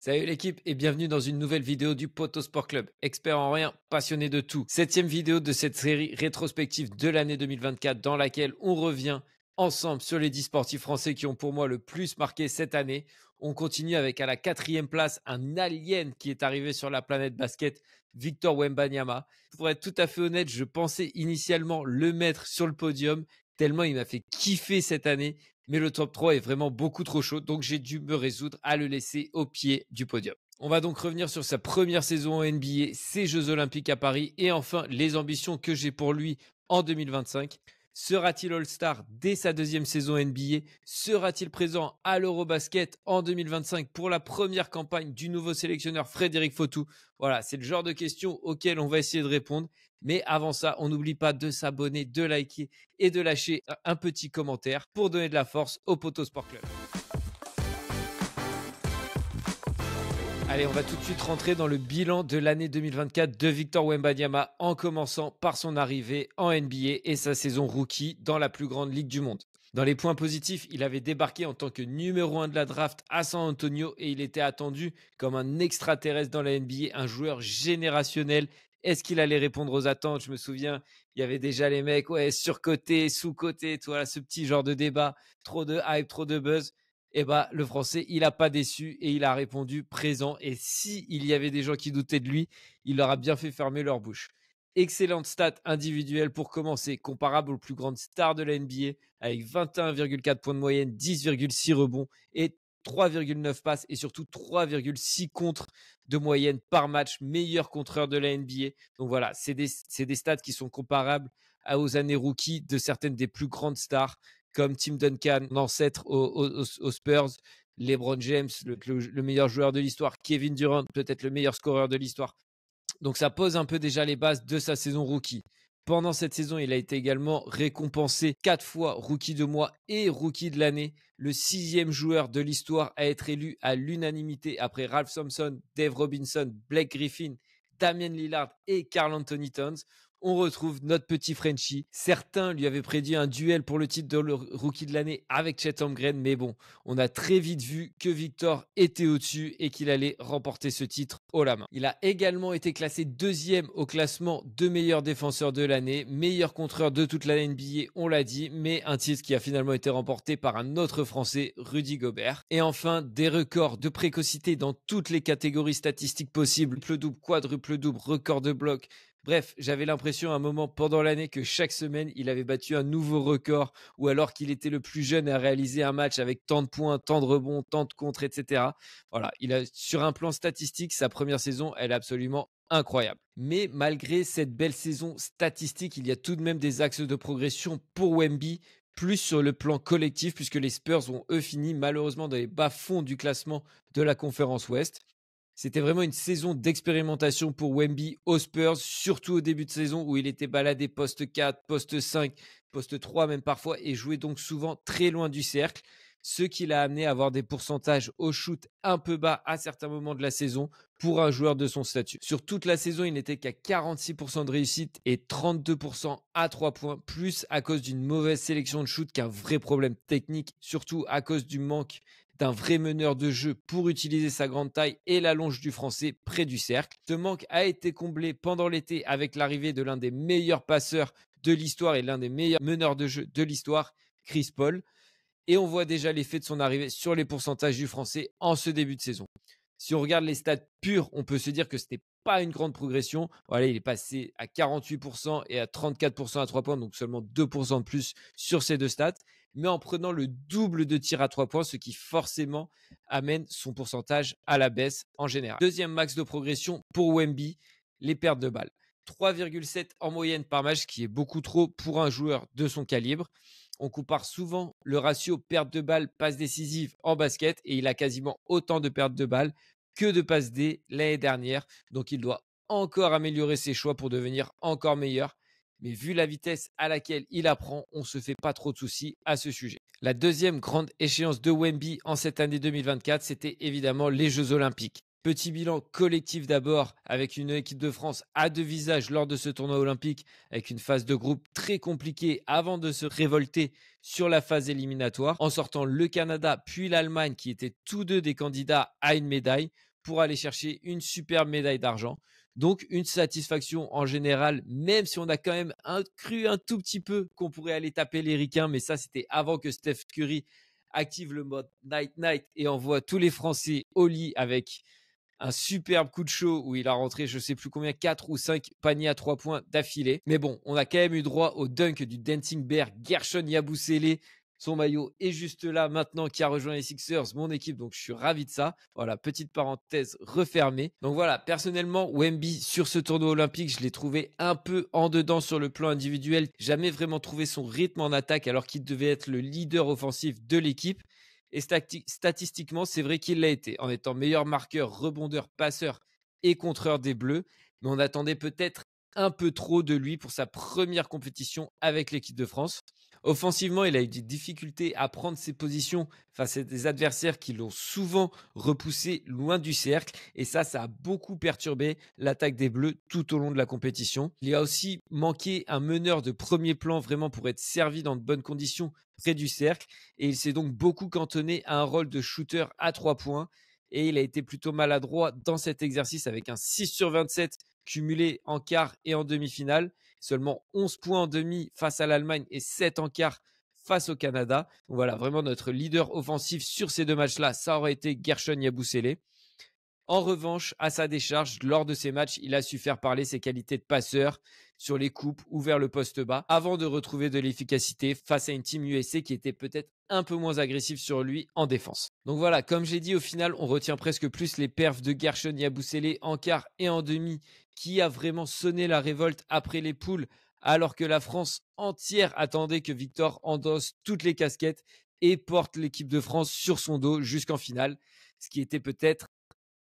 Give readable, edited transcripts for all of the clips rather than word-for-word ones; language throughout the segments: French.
Salut l'équipe et bienvenue dans une nouvelle vidéo du Poto Sport Club. Expert en rien, passionné de tout. Septième vidéo de cette série rétrospective de l'année 2024 dans laquelle on revient ensemble sur les 10 sportifs français qui ont pour moi le plus marqué cette année. On continue avec à la quatrième place un alien qui est arrivé sur la planète basket, Victor Wembanyama. Pour être tout à fait honnête, je pensais initialement le mettre sur le podium tellement il m'a fait kiffer cette année. Mais le top 3 est vraiment beaucoup trop chaud, donc j'ai dû me résoudre à le laisser au pied du podium. On va donc revenir sur sa première saison en NBA, ses Jeux Olympiques à Paris et enfin les ambitions que j'ai pour lui en 2025. Sera-t-il All-Star dès sa deuxième saison NBA? Sera-t-il présent à l'Eurobasket en 2025 pour la première campagne du nouveau sélectionneur Frédéric Fautou? Voilà, c'est le genre de questions auxquelles on va essayer de répondre. Mais avant ça, on n'oublie pas de s'abonner, de liker et de lâcher un petit commentaire pour donner de la force au Poto Sport Club. Allez, on va tout de suite rentrer dans le bilan de l'année 2024 de Victor Wembanyama en commençant par son arrivée en NBA et sa saison rookie dans la plus grande ligue du monde. Dans les points positifs, il avait débarqué en tant que numéro 1 de la draft à San Antonio et il était attendu comme un extraterrestre dans la NBA, un joueur générationnel. Est-ce qu'il allait répondre aux attentes? Je me souviens, il y avait déjà les mecs, ouais, surcoté, sous-coté, tout voilà, ce petit genre de débat, trop de hype, trop de buzz. Eh ben, le français, il a pas déçu et il a répondu présent. Et si il y avait des gens qui doutaient de lui, il leur a bien fait fermer leur bouche. Excellente stat individuelle pour commencer, comparable aux plus grandes stars de la NBA, avec 21,4 points de moyenne, 10,6 rebonds et 3,9 passes et surtout 3,6 contres de moyenne par match, meilleur contreur de la NBA. Donc voilà, c'est des stats qui sont comparables aux années rookies de certaines des plus grandes stars comme Tim Duncan, ancêtre aux Spurs, LeBron James, le meilleur joueur de l'histoire, Kevin Durant, peut-être le meilleur scoreur de l'histoire. Donc ça pose un peu déjà les bases de sa saison rookie. Pendant cette saison, il a été également récompensé 4 fois rookie de mois et rookie de l'année, le 6e joueur de l'histoire à être élu à l'unanimité après Ralph Thompson, Dave Robinson, Blake Griffin, Damian Lillard et Karl Anthony Towns. On retrouve notre petit Frenchie. Certains lui avaient prédit un duel pour le titre de rookie de l'année avec Chet Holmgren, mais bon, on a très vite vu que Victor était au-dessus et qu'il allait remporter ce titre haut la main. Il a également été classé deuxième au classement de meilleurs défenseurs de l'année, meilleur contreur de toute la NBA, on l'a dit, mais un titre qui a finalement été remporté par un autre Français, Rudy Gobert. Et enfin, des records de précocité dans toutes les catégories statistiques possibles, triple-double, quadruple-double, record de bloc. Bref, j'avais l'impression à un moment pendant l'année que chaque semaine, il avait battu un nouveau record ou alors qu'il était le plus jeune à réaliser un match avec tant de points, tant de rebonds, tant de contres, etc. Voilà, sur un plan statistique, sa première saison, elle est absolument incroyable. Mais malgré cette belle saison statistique, il y a tout de même des axes de progression pour Wemby, plus sur le plan collectif, puisque les Spurs ont eux fini malheureusement dans les bas-fonds du classement de la conférence Ouest. C'était vraiment une saison d'expérimentation pour Wemby aux Spurs, surtout au début de saison où il était baladé poste 4, poste 5, poste 3 même parfois et jouait donc souvent très loin du cercle, ce qui l'a amené à avoir des pourcentages au shoot un peu bas à certains moments de la saison pour un joueur de son statut. Sur toute la saison, il n'était qu'à 46% de réussite et 32% à 3 points, plus à cause d'une mauvaise sélection de shoot qu'un vrai problème technique, surtout à cause du manque d'un vrai meneur de jeu pour utiliser sa grande taille et la longe du français près du cercle. Ce manque a été comblé pendant l'été avec l'arrivée de l'un des meilleurs passeurs de l'histoire et l'un des meilleurs meneurs de jeu de l'histoire, Chris Paul. Et on voit déjà l'effet de son arrivée sur les pourcentages du français en ce début de saison. Si on regarde les stats pures, on peut se dire que ce n'était pas une grande progression. Voilà, il est passé à 48% et à 34% à 3 points, donc seulement 2% de plus sur ces deux stats, mais en prenant le double de tirs à 3 points, ce qui forcément amène son pourcentage à la baisse en général. Deuxième max de progression pour Wemby, les pertes de balles. 3,7 en moyenne par match, qui est beaucoup trop pour un joueur de son calibre. On compare souvent le ratio perte de balle, passe décisive en basket et il a quasiment autant de pertes de balles que de passes D l'année dernière. Donc il doit encore améliorer ses choix pour devenir encore meilleur. Mais vu la vitesse à laquelle il apprend, on ne se fait pas trop de soucis à ce sujet. La deuxième grande échéance de Wemby en cette année 2024, c'était évidemment les Jeux Olympiques. Petit bilan collectif d'abord avec une équipe de France à deux visages lors de ce tournoi olympique avec une phase de groupe très compliquée avant de se révolter sur la phase éliminatoire en sortant le Canada puis l'Allemagne qui étaient tous deux des candidats à une médaille. pour aller chercher une superbe médaille d'argent. Donc une satisfaction en général, même si on a quand même cru un tout petit peu qu'on pourrait aller taper les Ricains, mais ça c'était avant que Steph Curry active le mode Night Night et envoie tous les Français au lit avec un superbe coup de chaud où il a rentré, je sais plus combien, 4 ou 5 paniers à 3 points d'affilée. Mais bon, on a quand même eu droit au dunk du Dancing Bear, Gershon Yabusele. Son maillot est juste là maintenant, qui a rejoint les Sixers, mon équipe, donc je suis ravi de ça. Voilà, petite parenthèse refermée. Donc voilà, personnellement, Wemby sur ce tournoi olympique, je l'ai trouvé un peu en dedans sur le plan individuel. Jamais vraiment trouvé son rythme en attaque alors qu'il devait être le leader offensif de l'équipe. Et statistiquement, c'est vrai qu'il l'a été, en étant meilleur marqueur, rebondeur, passeur et contreur des Bleus. Mais on attendait peut-être un peu trop de lui pour sa première compétition avec l'équipe de France. Offensivement, il a eu des difficultés à prendre ses positions face à des adversaires qui l'ont souvent repoussé loin du cercle. Et ça a beaucoup perturbé l'attaque des Bleus tout au long de la compétition. Il a aussi manqué un meneur de premier plan vraiment pour être servi dans de bonnes conditions près du cercle. Et il s'est donc beaucoup cantonné à un rôle de shooter à 3 points. Et il a été plutôt maladroit dans cet exercice avec un 6 sur 27 cumulé en quart et en demi-finale. Seulement 11 points en demi face à l'Allemagne et 7 en quart face au Canada. Donc voilà, vraiment notre leader offensif sur ces deux matchs-là, ça aurait été Gershon Yabusele. En revanche, à sa décharge, lors de ces matchs, il a su faire parler ses qualités de passeur sur les coupes ou vers le poste bas avant de retrouver de l'efficacité face à une team USA qui était peut-être un peu moins agressive sur lui en défense. Donc voilà, comme j'ai dit, au final, on retient presque plus les perfs de Gershon Yabusele en quart et en demi qui a vraiment sonné la révolte après les poules alors que la France entière attendait que Victor endosse toutes les casquettes et porte l'équipe de France sur son dos jusqu'en finale, ce qui était peut-être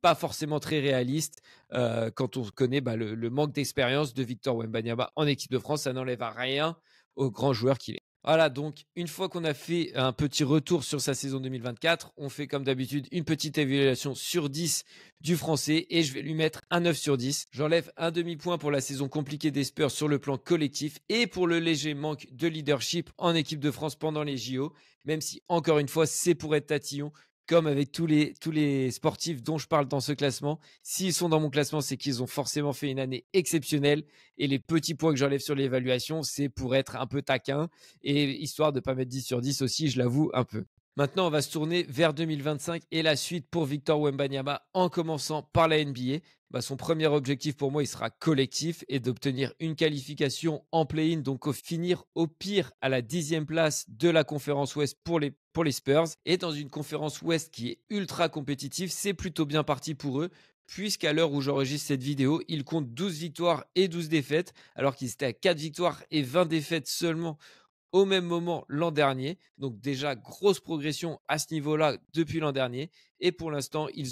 pas forcément très réaliste quand on connaît le manque d'expérience de Victor Wembanyama en équipe de France. Ça n'enlève à rien au grand joueur qu'il est. Voilà, donc une fois qu'on a fait un petit retour sur sa saison 2024, on fait comme d'habitude une petite évaluation sur 10 du français et je vais lui mettre un 9 sur 10. J'enlève un demi-point pour la saison compliquée des Spurs sur le plan collectif et pour le léger manque de leadership en équipe de France pendant les JO, même si encore une fois c'est pour être tatillon. Comme avec tous les sportifs dont je parle dans ce classement, s'ils sont dans mon classement, c'est qu'ils ont forcément fait une année exceptionnelle. Et les petits points que j'enlève sur l'évaluation, c'est pour être un peu taquin et histoire de ne pas mettre 10 sur 10 aussi, je l'avoue un peu. Maintenant, on va se tourner vers 2025 et la suite pour Victor Wembanyama en commençant par la NBA. Son premier objectif pour moi, il sera collectif et d'obtenir une qualification en play-in, donc finir au pire à la 10e place de la conférence Ouest pour les Spurs. Et dans une conférence Ouest qui est ultra compétitive, c'est plutôt bien parti pour eux, puisqu'à l'heure où j'enregistre cette vidéo, ils comptent 12 victoires et 12 défaites, alors qu'ils étaient à 4 victoires et 20 défaites seulement au même moment l'an dernier. Donc déjà, grosse progression à ce niveau-là depuis l'an dernier. Et pour l'instant, ils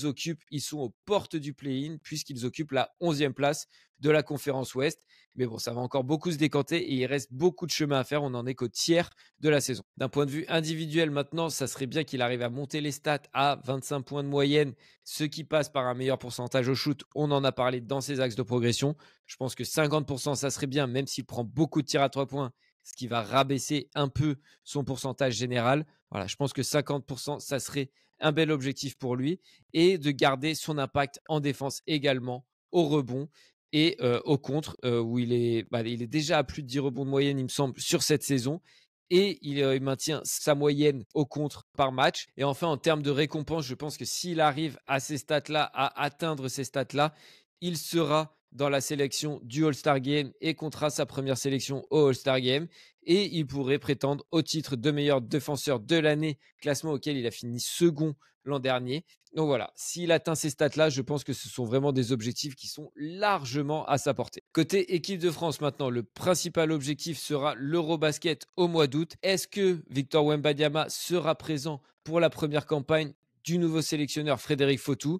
sont aux portes du play-in puisqu'ils occupent la 11e place de la conférence Ouest. Mais bon, ça va encore beaucoup se décanter et il reste beaucoup de chemin à faire. On n'en est qu'au tiers de la saison. D'un point de vue individuel maintenant, ça serait bien qu'il arrive à monter les stats à 25 points de moyenne, ce qui passe par un meilleur pourcentage au shoot. On en a parlé dans ses axes de progression. Je pense que 50%, ça serait bien, même s'il prend beaucoup de tirs à 3 points, ce qui va rabaisser un peu son pourcentage général. Voilà, je pense que 50%, ça serait un bel objectif pour lui. Et de garder son impact en défense également, au rebond et au contre, où il est déjà à plus de 10 rebonds de moyenne, il me semble, sur cette saison. Et il maintient sa moyenne au contre par match. Et enfin, en termes de récompense, je pense que s'il arrive à ces stats-là, à atteindre ces stats-là, il sera dans la sélection du All-Star Game et comptera sa première sélection au All-Star Game. Et il pourrait prétendre au titre de meilleur défenseur de l'année, classement auquel il a fini second l'an dernier. Donc voilà, s'il atteint ces stats-là, je pense que ce sont vraiment des objectifs qui sont largement à sa portée. Côté équipe de France maintenant, le principal objectif sera l'Eurobasket au mois d'août. Est-ce que Victor Wembanyama sera présent pour la première campagne du nouveau sélectionneur Frédéric Fautou?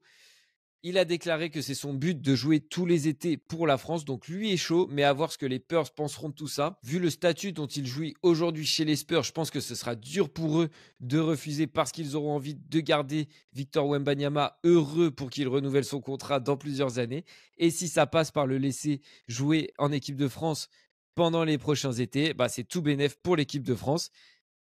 Il a déclaré que c'est son but de jouer tous les étés pour la France, donc lui est chaud, mais à voir ce que les Spurs penseront de tout ça. Vu le statut dont il jouit aujourd'hui chez les Spurs, je pense que ce sera dur pour eux de refuser parce qu'ils auront envie de garder Victor Wembanyama heureux pour qu'il renouvelle son contrat dans plusieurs années. Et si ça passe par le laisser jouer en équipe de France pendant les prochains étés, c'est tout bénef pour l'équipe de France.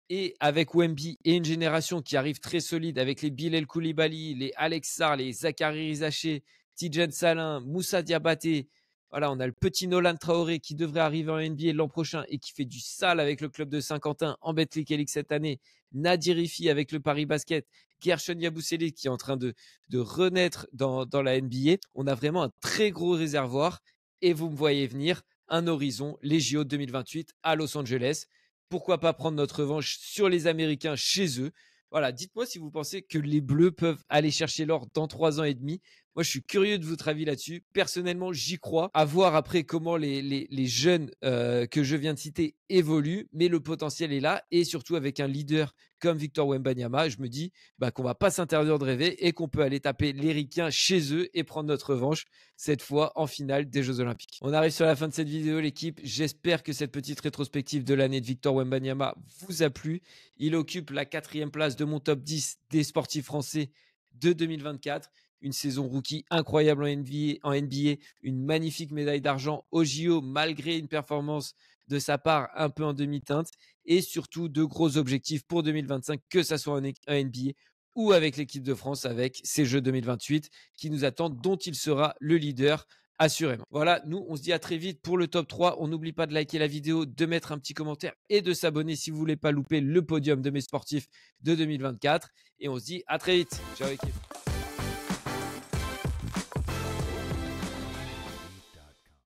Et avec Wemby et une génération qui arrive très solide avec les Bilal Koulibaly, les Alex Sarr, les Zachary Rizaché, Tidjane Salin, Moussa Diabaté. Voilà, on a le petit Nolan Traoré qui devrait arriver en NBA l'an prochain et qui fait du sale avec le club de Saint-Quentin en Betclic Elite cette année. Nadir Rifi avec le Paris Basket. Gershon Yabusele qui est en train de renaître dans la NBA. On a vraiment un très gros réservoir et vous me voyez venir un horizon, les JO 2028 à Los Angeles. Pourquoi pas prendre notre revanche sur les Américains chez eux? Voilà, dites-moi si vous pensez que les Bleus peuvent aller chercher l'or dans 3 ans et demi. Moi, je suis curieux de votre avis là-dessus. Personnellement, j'y crois. À voir après comment les jeunes que je viens de citer évoluent, mais le potentiel est là. Et surtout avec un leader comme Victor Wembanyama, je me dis qu'on va pas s'interdire de rêver et qu'on peut aller taper les Ricains chez eux et prendre notre revanche, cette fois en finale des Jeux Olympiques. On arrive sur la fin de cette vidéo, l'équipe. J'espère que cette petite rétrospective de l'année de Victor Wembanyama vous a plu. Il occupe la 4e place de mon top 10 des sportifs français de 2024. Une saison rookie incroyable en NBA, une magnifique médaille d'argent au JO malgré une performance de sa part un peu en demi-teinte et surtout de gros objectifs pour 2025, que ça soit en NBA ou avec l'équipe de France avec ces Jeux 2028 qui nous attendent, dont il sera le leader assurément. Voilà, nous on se dit à très vite pour le top 3. On n'oublie pas de liker la vidéo, de mettre un petit commentaire et de s'abonner si vous voulez pas louper le podium de mes sportifs de 2024. Et on se dit à très vite. Ciao équipe.